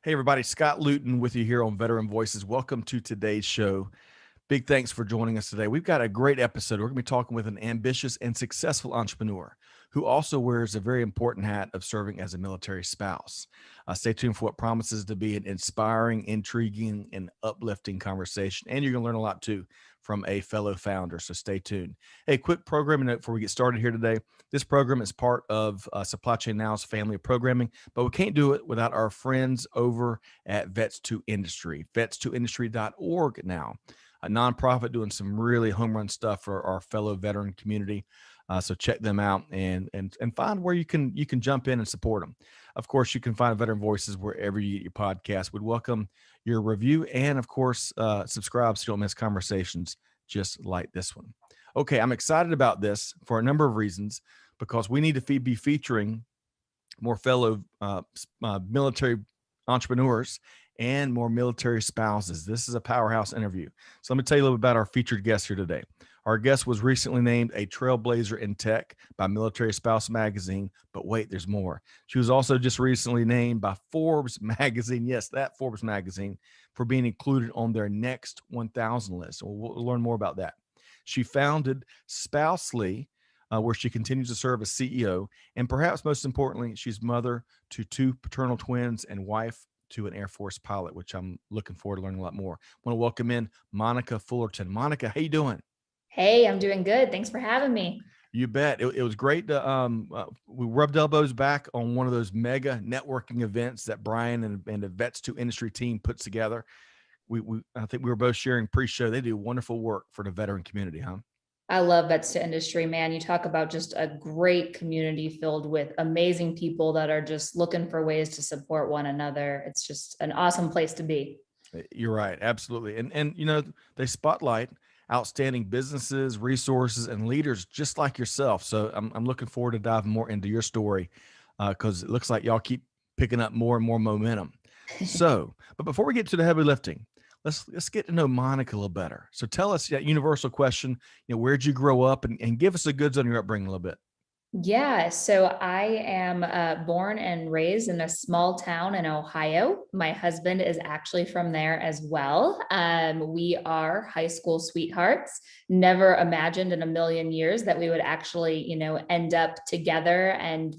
Hey, everybody, Scott Luton with you here on Veteran Voices. Welcome to today's show. Big thanks for joining us today. We've got a great episode. We're going to be talking with an ambitious and successful entrepreneur who also wears a very important hat of serving as a military spouse. Stay tuned for what promises to be an inspiring, intriguing, and uplifting conversation. And you're going to learn a lot too from a fellow founder. So stay tuned. Hey, quick programming note before we get started here today. This program is part of Supply Chain Now's family of programming, but we can't do it without our friends over at Vets to Industry, vets2industry.org now. A nonprofit doing some really home run stuff for our fellow veteran community. So check them out and find where you can jump in and support them. Of course, you can find Veteran Voices wherever you get your podcast. We'd welcome your review and, of course, subscribe so you don't miss conversations just like this one. Okay, I'm excited about this for a number of reasons because we need to be featuring more fellow military entrepreneurs and more military spouses. This is a powerhouse interview. So let me tell you a little bit about our featured guest here today. Our guest was recently named a trailblazer in tech by Military Spouse magazine, but wait, there's more. She was also just recently named by Forbes magazine, yes, that Forbes magazine, for being included on their next 1,000 list. We'll learn more about that. She founded Spousely, where she continues to serve as CEO, and perhaps most importantly, she's mother to two paternal twins and wife to an Air Force pilot, which I'm looking forward to learning a lot more. I want to welcome in Monica Fullerton. Monica, how you doing? Hey, I'm doing good. Thanks for having me. You bet. It was great to we rubbed elbows back on one of those mega networking events that Brian and the Vets to Industry team puts together. I think we were both sharing pre-show. They do wonderful work for the veteran community, huh? I love Vets to Industry, man. You talk about just a great community filled with amazing people that are just looking for ways to support one another. It's just an awesome place to be. You're right, absolutely. And they spotlight outstanding businesses, resources, and leaders just like yourself. So I'm looking forward to diving more into your story because it looks like y'all keep picking up more and more momentum. So, but before we get to the heavy lifting, let's get to know Monica a little better. So tell us that universal question, where'd you grow up and give us the goods on your upbringing a little bit. Yeah, so I am born and raised in a small town in Ohio. My husband is actually from there as well. We are high school sweethearts. Never imagined in a million years that we would actually, end up together and,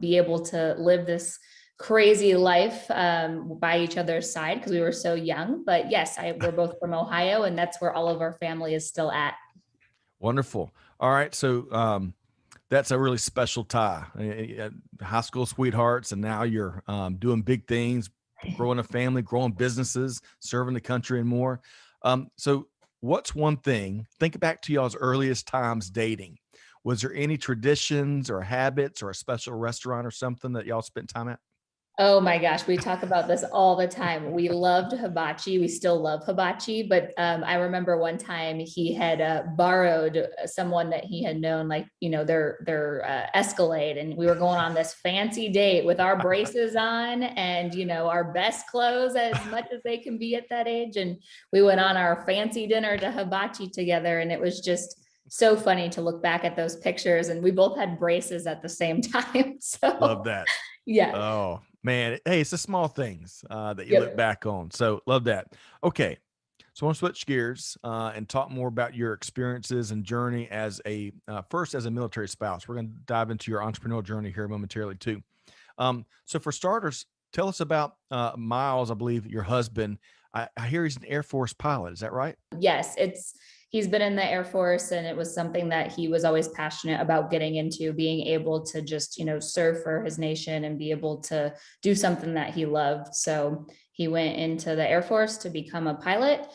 be able to live this crazy life by each other's side because we were so young. But yes, we're both from Ohio, and that's where all of our family is still at. Wonderful. All right. So that's a really special tie. High school sweethearts, and now you're doing big things, growing a family, growing businesses, serving the country, and more. So, what's one thing? Think back to y'all's earliest times dating. Was there any traditions or habits or a special restaurant or something that y'all spent time at? Oh my gosh, we talk about this all the time. We loved hibachi. We still love hibachi, but I remember one time he had borrowed someone that he had known, like their Escalade, and we were going on this fancy date with our braces on and our best clothes as much as they can be at that age, and we went on our fancy dinner to hibachi together, and it was just so funny to look back at those pictures, and we both had braces at the same time. Love So that. yeah. Oh man, hey, it's the small things that you look Yep. back on. So love that. Okay, so I want to switch gears and talk more about your experiences and journey as a first as a military spouse. We're going to dive into your entrepreneurial journey here momentarily too. So for starters, tell us about Miles. I believe your husband. I hear he's an Air Force pilot. Is that right? Yes, he's been in the Air Force, and it was something that he was always passionate about getting into, being able to just, serve for his nation and be able to do something that he loved. So he went into the Air Force to become a pilot.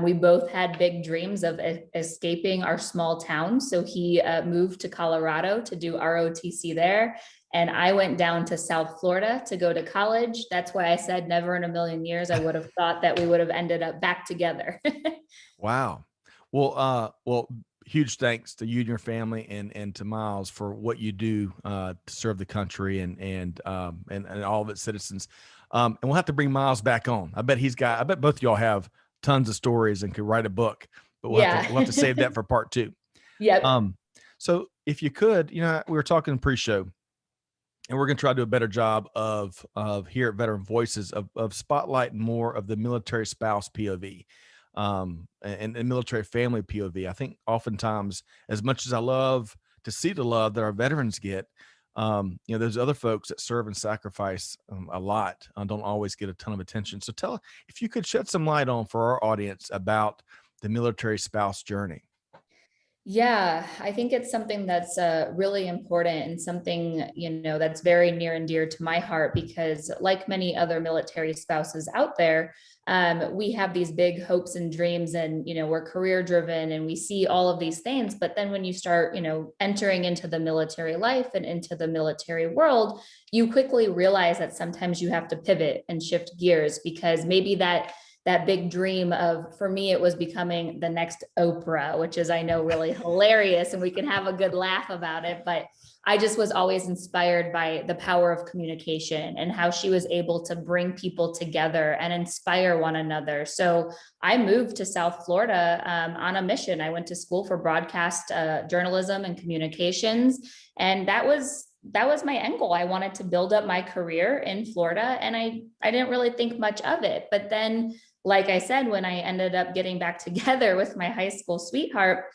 We both had big dreams of escaping our small town. So he moved to Colorado to do ROTC there. And I went down to South Florida to go to college. That's why I said never in a million years I would have thought that we would have ended up back together. Wow. Well, huge thanks to you and your family and to Miles for what you do to serve the country and all of its citizens. And we'll have to bring Miles back on. I bet both of y'all have tons of stories and could write a book, but we'll have to save Yeah. that for part two. Yep. Um, so if you could, we were talking pre-show. and we're going to try to do a better job of here at Veteran Voices of spotlighting more of the military spouse POV, and military family POV. I think oftentimes, as much as I love to see the love that our veterans get, those other folks that serve and sacrifice a lot don't always get a ton of attention. So tell if you could shed some light on for our audience about the military spouse journey. Yeah, I think it's something that's really important and something, that's very near and dear to my heart because, like many other military spouses out there, we have these big hopes and dreams, and, we're career driven and we see all of these things. But then when you start, entering into the military life and into the military world, you quickly realize that sometimes you have to pivot and shift gears because maybe that big dream of, for me, it was becoming the next Oprah, which is, I know, really hilarious and we can have a good laugh about it. But I just was always inspired by the power of communication and how she was able to bring people together and inspire one another. So I moved to South Florida on a mission. I went to school for broadcast journalism and communications. And that was my end goal. I wanted to build up my career in Florida, and I didn't really think much of it. But then, like I said, when I ended up getting back together with my high school sweetheart,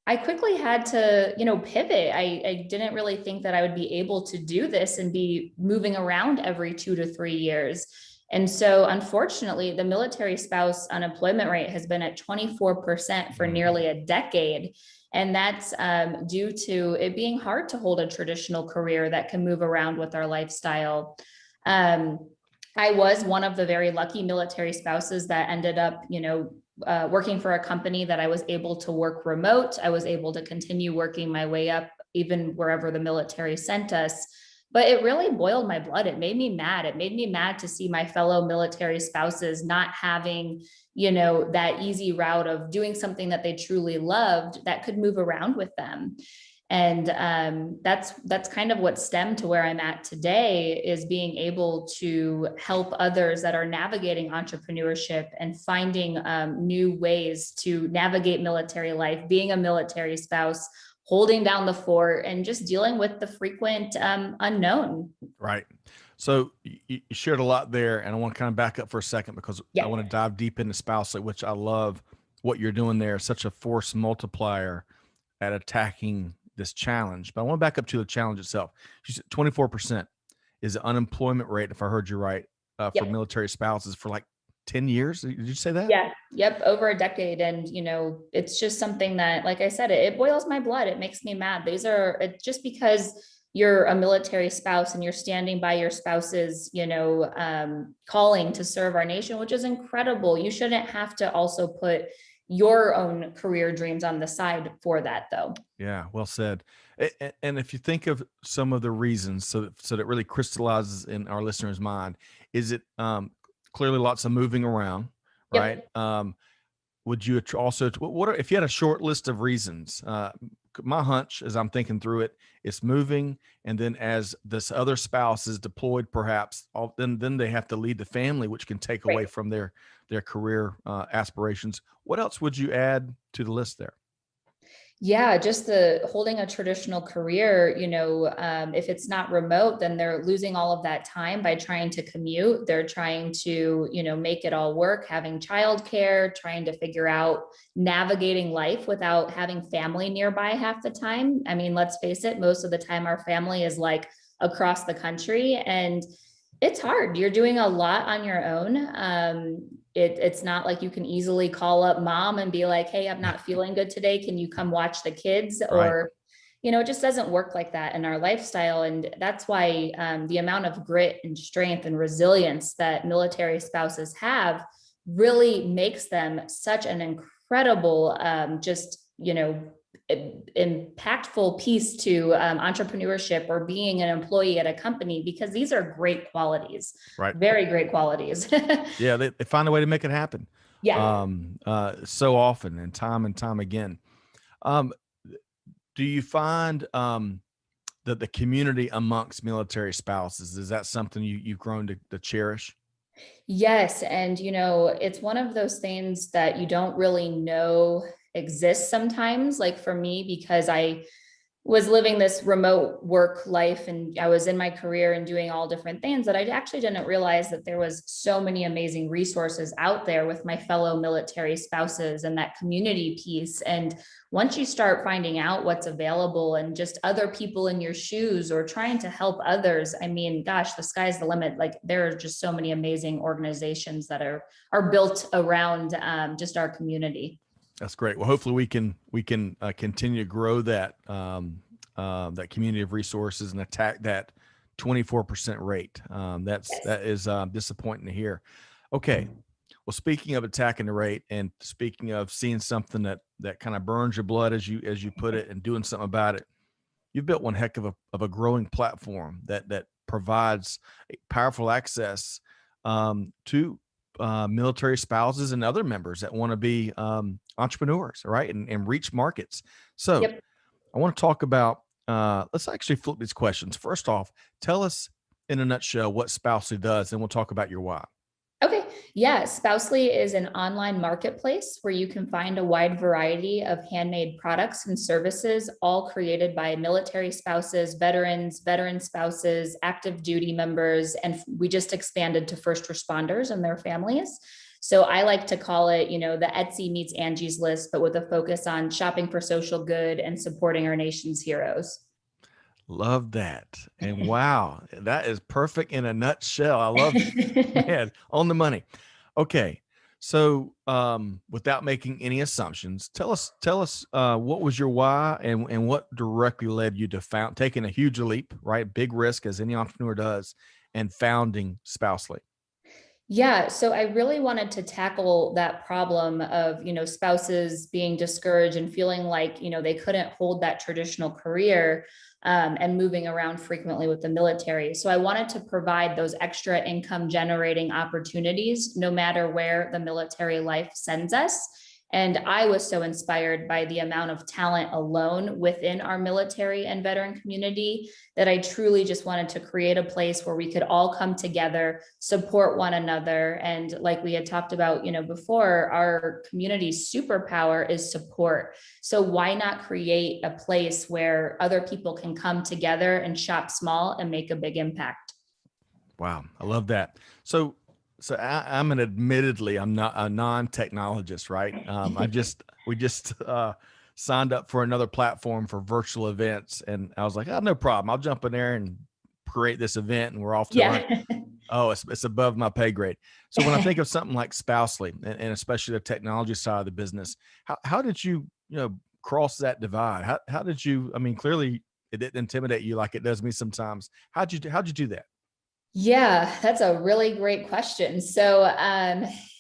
I quickly had to, pivot. I didn't really think that I would be able to do this and be moving around every 2 to 3 years. And so, unfortunately, the military spouse unemployment rate has been at 24% for nearly a decade. And that's due to it being hard to hold a traditional career that can move around with our lifestyle. I was one of the very lucky military spouses that ended up, working for a company that I was able to work remote. I was able to continue working my way up, even wherever the military sent us. But it really boiled my blood. It made me mad. It made me mad to see my fellow military spouses not having, that easy route of doing something that they truly loved that could move around with them. And that's kind of what stemmed to where I'm at today, is being able to help others that are navigating entrepreneurship and finding new ways to navigate military life, being a military spouse, holding down the fort, and just dealing with the frequent unknown. Right. So you shared a lot there, and I want to kind of back up for a second because I Yeah. want to dive deep into spousely, which I love what you're doing there. Such a force multiplier at attacking this challenge. But I want to back up to the challenge itself. You said 24% is the unemployment rate, if I heard you right, for Yep. military spouses for like 10 years. Did you say that? Yeah. Yep. Over a decade. And, it's just something that, like I said, it boils my blood. It makes me mad. Just because you're a military spouse and you're standing by your spouse's, calling to serve our nation, which is incredible. You shouldn't have to also put your own career dreams on the side for that, though. Yeah, well said. And if you think of some of the reasons, so that really crystallizes in our listeners' mind, is it clearly lots of moving around, right? Yep. Would you also what are, if you had a short list of reasons? My hunch, as I'm thinking through it, it's moving, and then as this other spouse is deployed, perhaps then they have to lead the family, which can take away Right. from their career aspirations. What else would you add to the list there? Yeah, just the holding a traditional career, if it's not remote, then they're losing all of that time by trying to commute. They're trying to, make it all work, having childcare, trying to figure out navigating life without having family nearby half the time. I mean, let's face it, most of the time our family is like across the country, and it's hard. You're doing a lot on your own. It's not like you can easily call up mom and be like, hey, I'm not feeling good today. Can you come watch the kids? Right. Or, it just doesn't work like that in our lifestyle. And that's why the amount of grit and strength and resilience that military spouses have really makes them such an incredible, impactful piece to entrepreneurship or being an employee at a company, because these are great qualities, Right. very great qualities. Yeah, they find a way to make it happen. Yeah. So often and time again. Um, do you find that the community amongst military spouses, is that something you've grown to cherish? Yes. And, it's one of those things that you don't really know exists sometimes. Like for me, because was living this remote work life, and I was in my career and doing all different things, that I actually didn't realize that there was so many amazing resources out there with my fellow military spouses and that community piece. And once you start finding out what's available and just other people in your shoes or trying to help others, I mean, gosh, the sky's the limit. Like, there are just so many amazing organizations that are built around just our community. That's great. Well, hopefully we can continue to grow that that community of resources and attack that 24% rate. Yes. That is disappointing to hear. Okay. Well, speaking of attacking the rate, and speaking of seeing something that kind of burns your blood, as you put it, and doing something about it, you've built one heck of a growing platform that provides a powerful access to military spouses and other members that want to be entrepreneurs, right, and reach markets. So Yep. I want to talk about. Let's actually flip these questions. First off, tell us in a nutshell what Spousely does, and we'll talk about your why. Okay. Yeah. Spousely is an online marketplace where you can find a wide variety of handmade products and services, all created by military spouses, veterans, veteran spouses, active duty members, and we just expanded to first responders and their families. So I like to call it, the Etsy meets Angie's List, but with a focus on shopping for social good and supporting our nation's heroes. Love that. And wow, that is perfect in a nutshell. I love it. Man, on the money. Okay. So, without making any assumptions, tell us what was your why, and what directly led you to taking a huge leap, right? Big risk, as any entrepreneur does, and founding Spousely. Yeah, so I really wanted to tackle that problem of, spouses being discouraged and feeling like, they couldn't hold that traditional career, and moving around frequently with the military. So I wanted to provide those extra income generating opportunities, no matter where the military life sends us. And I was so inspired by the amount of talent alone within our military and veteran community that I truly just wanted to create a place where we could all come together, support one another. And like we had talked about, before, our community's superpower is support. So why not create a place where other people can come together and shop small and make a big impact? Wow, I love that. So I'm admittedly, I'm not a non-technologist, right? We just signed up for another platform for virtual events, and I was like, oh, no problem. I'll jump in there and create this event, and we're off to run. Yeah. Oh, it's above my pay grade. So when I think of something like Spousely, and especially the technology side of the business, how did you cross that divide? How did you? I mean, clearly it didn't intimidate you like it does me sometimes. How'd you do that? Yeah, that's a really great question. So,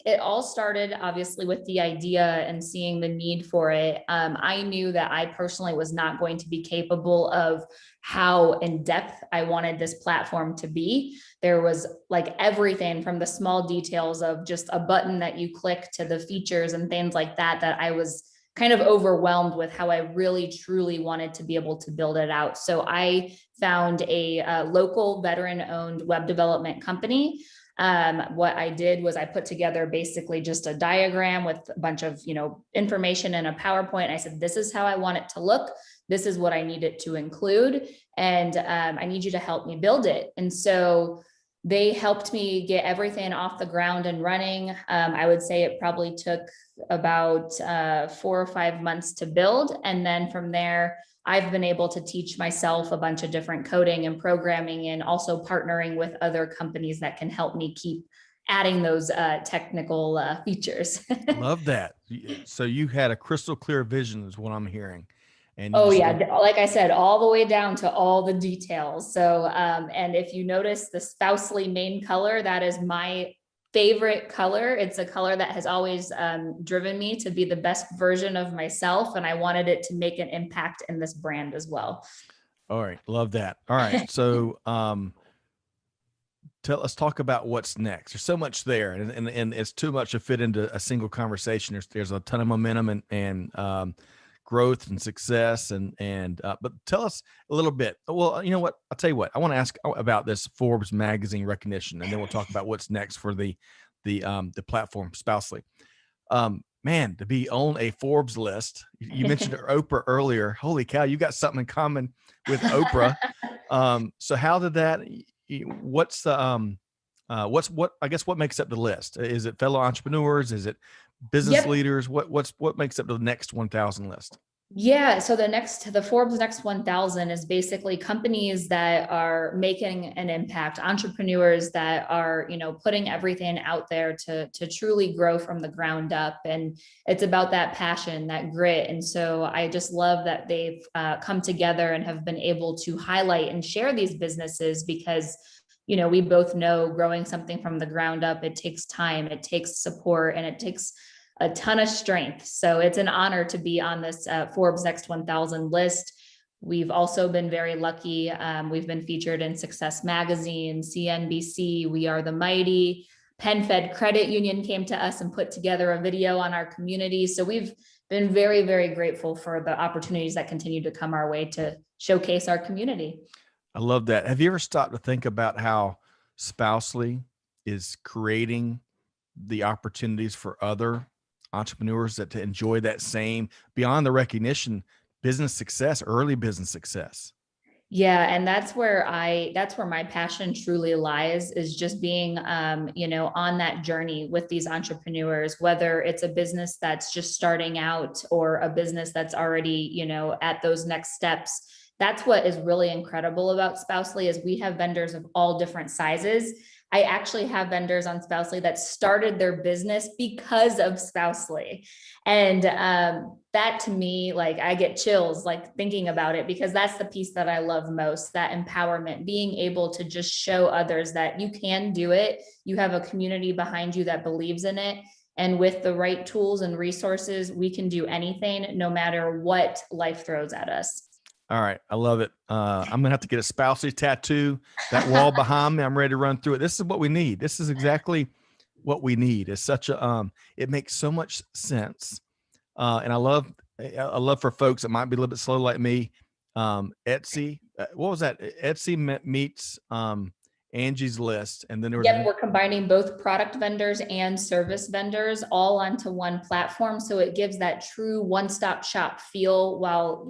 it all started obviously with the idea and seeing the need for it. I knew that I personally was not going to be capable of how in depth I wanted this platform to be. There was like everything from the small details of just a button that you click to the features and things like that, that I was kind of overwhelmed with how I really truly wanted to be able to build it out. So I found a local veteran owned web development company. What I did was I put together basically just a diagram with a bunch of, information in a PowerPoint. I said, this is how I want it to look. This is what I need it to include. And I need you to help me build it. And so they helped me get everything off the ground and running. I would say it probably took about 4 or 5 months to build. And then from there, I've been able to teach myself a bunch of different coding and programming, and also partnering with other companies that can help me keep adding those technical features. Love that. So you had a crystal clear vision, is what I'm hearing, and you Oh just yeah, said, like I said, all the way down to all the details. So, and if you notice the spousely main color, that is my favorite color. It's a color that has always driven me to be the best version of myself, and I wanted it to make an impact in this brand as well. "All right, love that. All right, so let's talk about what's next. There's so much there, and it's too much to fit into a single conversation. There's a ton of momentum and growth and success, and but tell us a little bit. Well, you know what? I'll tell you what. I want to ask about this Forbes magazine recognition, and then we'll talk about what's next for the platform Spousely. man, to be on a Forbes list. You mentioned Oprah earlier. Holy cow, you got something in common with Oprah. So how did that? What's the what I guess what makes up the list? Is it fellow entrepreneurs? Is it business Yep. leaders? What makes up the next 1,000 list? Yeah, so the Forbes Next 1000 is basically companies that are making an impact, entrepreneurs that are, putting everything out there to truly grow from the ground up. And it's about that passion, that grit. And so I just love that they've come together and have been able to highlight and share these businesses because we both know growing something from the ground up, it takes time, it takes support, and it takes a ton of strength. So it's an honor to be on this Forbes Next 1000 list. We've also been very lucky. We've been featured in Success Magazine, CNBC, We Are the Mighty. PenFed Credit Union came to us and put together a video on our community. So we've been very, very grateful for the opportunities that continue to come our way to showcase our community. I love that. Have you ever stopped to think about how Spousely is creating the opportunities for other entrepreneurs that to enjoy that same beyond the recognition, business success, early business success? Yeah, and that's where my passion truly lies, is just being on that journey with these entrepreneurs, whether it's a business that's just starting out or a business that's already, at those next steps. That's what is really incredible about Spousely is we have vendors of all different sizes. I actually have vendors on Spousely that started their business because of Spousely. And that to me, like I get chills like thinking about it because that's the piece that I love most, that empowerment, being able to just show others that you can do it. You have a community behind you that believes in it. And with the right tools and resources, we can do anything, no matter what life throws at us. All right. I love it. I'm gonna have to get a Spousely tattoo. That wall behind me, I'm ready to run through it. This is what we need. This is exactly what we need. It's such a it makes so much sense. And I love for folks that might be a little bit slow like me. Etsy, what was that? Etsy meets Angie's List, and then there was Yep, we're combining both product vendors and service vendors all onto one platform. So it gives that true one-stop shop feel while,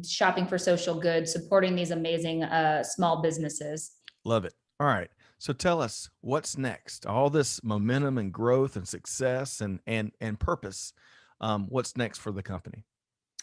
shopping for social goods, supporting these amazing small businesses. love it. All right, so tell us what's next. All this momentum and growth and success and purpose. What's next for the company?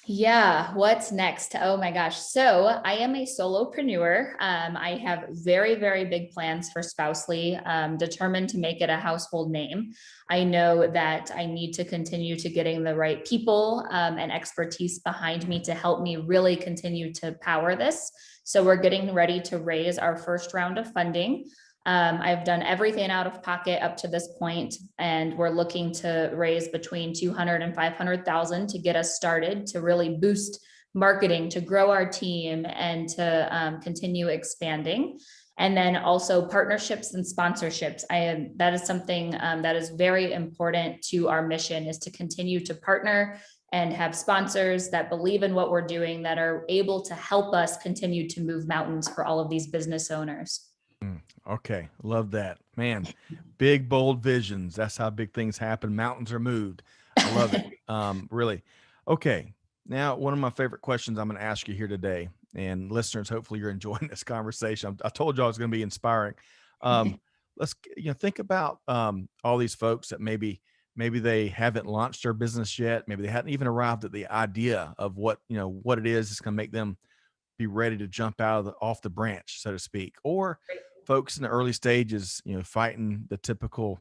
Yeah, what's next? Oh my gosh. So I am a solopreneur. I have very, very big plans for Spousely, determined to make it a household name. I know that I need to continue to getting the right people and expertise behind me to help me really continue to power this. So we're getting ready to raise our first round of funding. I've done everything out of pocket up to this point, and we're looking to raise between 200 and 500,000 to get us started, to really boost marketing, to grow our team, and to continue expanding. And then also partnerships and sponsorships. That is something that is very important to our mission, is to continue to partner and have sponsors that believe in what we're doing, that are able to help us continue to move mountains for all of these business owners. Okay, love that. Man, big, bold visions. That's how big things happen. Mountains are moved. I love it. Really. Okay. Now, one of my favorite questions I'm going to ask you here today, and listeners, hopefully you're enjoying this conversation. I told you I was going to be inspiring. Um, let's think about all these folks that maybe they haven't launched their business yet. Maybe they hadn't even arrived at the idea of what it is that's going to make them be ready to jump out of off the branch, so to speak, or folks in the early stages, fighting the typical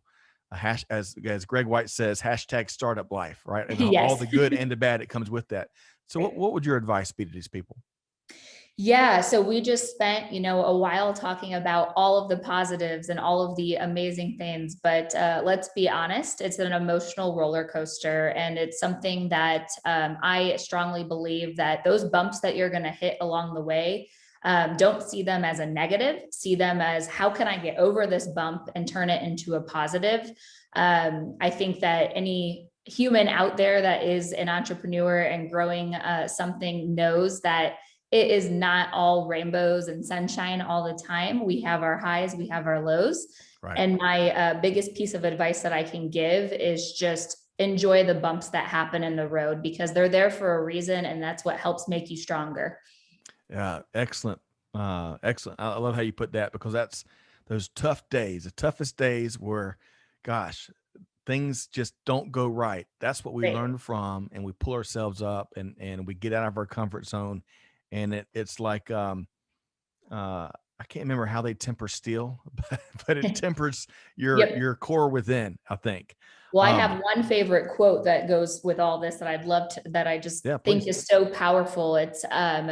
as Greg White says, hashtag startup life, right? And all Yes. the good and the bad that comes with that. So what would your advice be to these people? Yeah, so we just spent, a while talking about all of the positives and all of the amazing things, but let's be honest, it's an emotional roller coaster, and it's something that I strongly believe that those bumps that you're going to hit along the way, don't see them as a negative, see them as how can I get over this bump and turn it into a positive. I think that any human out there that is an entrepreneur and growing something knows that it is not all rainbows and sunshine all the time. We have our highs, we have our lows. Right. And my biggest piece of advice that I can give is just enjoy the bumps that happen in the road, because they're there for a reason, and that's what helps make you stronger. Yeah, excellent. Excellent. I love how you put that, because that's those tough days, the toughest days where, gosh, things just don't go right. That's what we Right. learn from, and we pull ourselves up, and we get out of our comfort zone. And it's like, I can't remember how they temper steel, but it tempers Yep. your core within, I think. Well, I Um, have one favorite quote that goes with all this that I'd love to, that I just yeah, think please. is so powerful. It's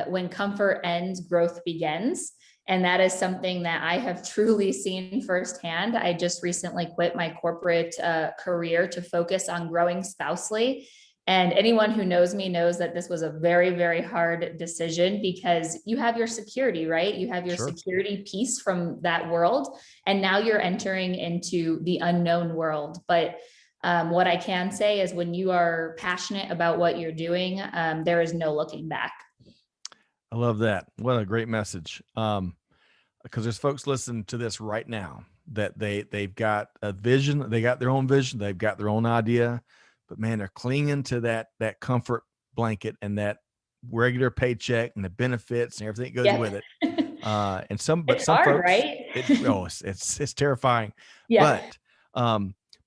when comfort ends, growth begins. And that is something that I have truly seen firsthand. I just recently quit my corporate career to focus on growing spousely. And anyone who knows me knows that this was a very, very hard decision, because you have your security, right? You have your Sure. security piece from that world. And now you're entering into the unknown world. But what I can say is, when you are passionate about what you're doing, there is no looking back. I love that. What a great message. Because there's folks listening to this right now that they've got a vision, they got their own vision, they've got their own idea, but man, they're clinging to that comfort blanket and that regular paycheck and the benefits and everything that goes Yeah. with it. And some, but It's some hard, folks, right? it's terrifying. Yeah.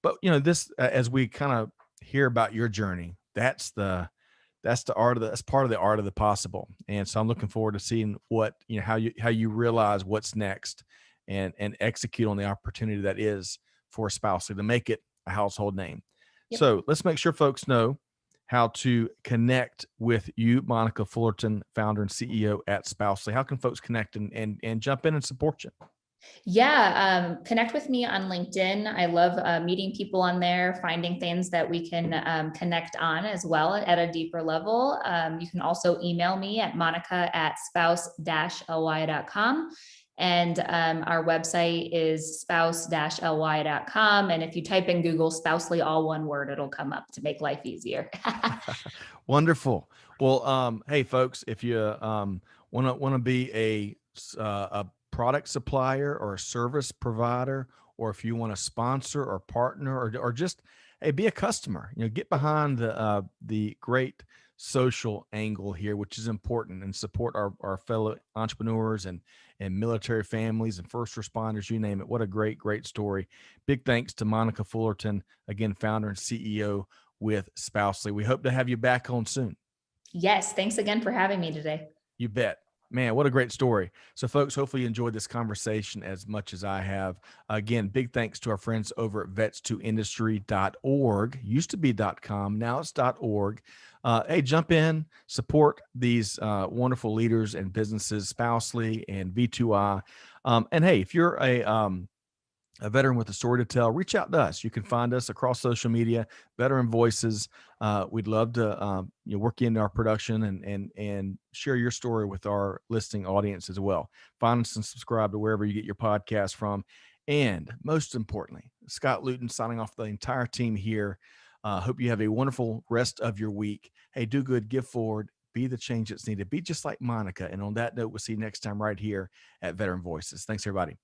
But this, as we kind of hear about your journey, that's part of the art of the possible. And so I'm looking forward to seeing what, how you realize what's next, and execute on the opportunity that is for Spousely to make it a household name. Yep. So let's make sure folks know how to connect with you, Monica Fullerton, founder and CEO at Spousely. How can folks connect and jump in and support you? Yeah, connect with me on LinkedIn. I love meeting people on there, finding things that we can connect on as well at a deeper level. You can also email me at monica@spouse-ly.com. And our website is spouse-ly.com. And if you type in Google Spousely, all one word, it'll come up to make life easier. Wonderful. Well, hey folks, if you want to be a product supplier or a service provider, or if you want to sponsor or partner, or just, hey, be a customer, get behind the great social angle here, which is important, and support our fellow entrepreneurs and military families and first responders, you name it. What a great story. Big thanks to Monica Fullerton, again, founder and CEO with Spousely. We hope to have you back on soon. Yes, thanks again for having me today. You bet. Man, what a great story. So, folks, hopefully you enjoyed this conversation as much as I have. Again, big thanks to our friends over at vets2industry.org. Used to be .com, now it's .org. Hey, jump in, support these wonderful leaders and businesses, Spousely and V2I. And hey, if you're a veteran with a story to tell, reach out to us. You can find us across social media, Veteran Voices. We'd love to work you into our production and share your story with our listening audience as well. Find us and subscribe to wherever you get your podcast from. And most importantly, Scott Luton signing off the entire team here. Hope you have a wonderful rest of your week. Hey, do good, give forward, be the change that's needed. Be just like Monica. And on that note, we'll see you next time right here at Veteran Voices. Thanks, everybody.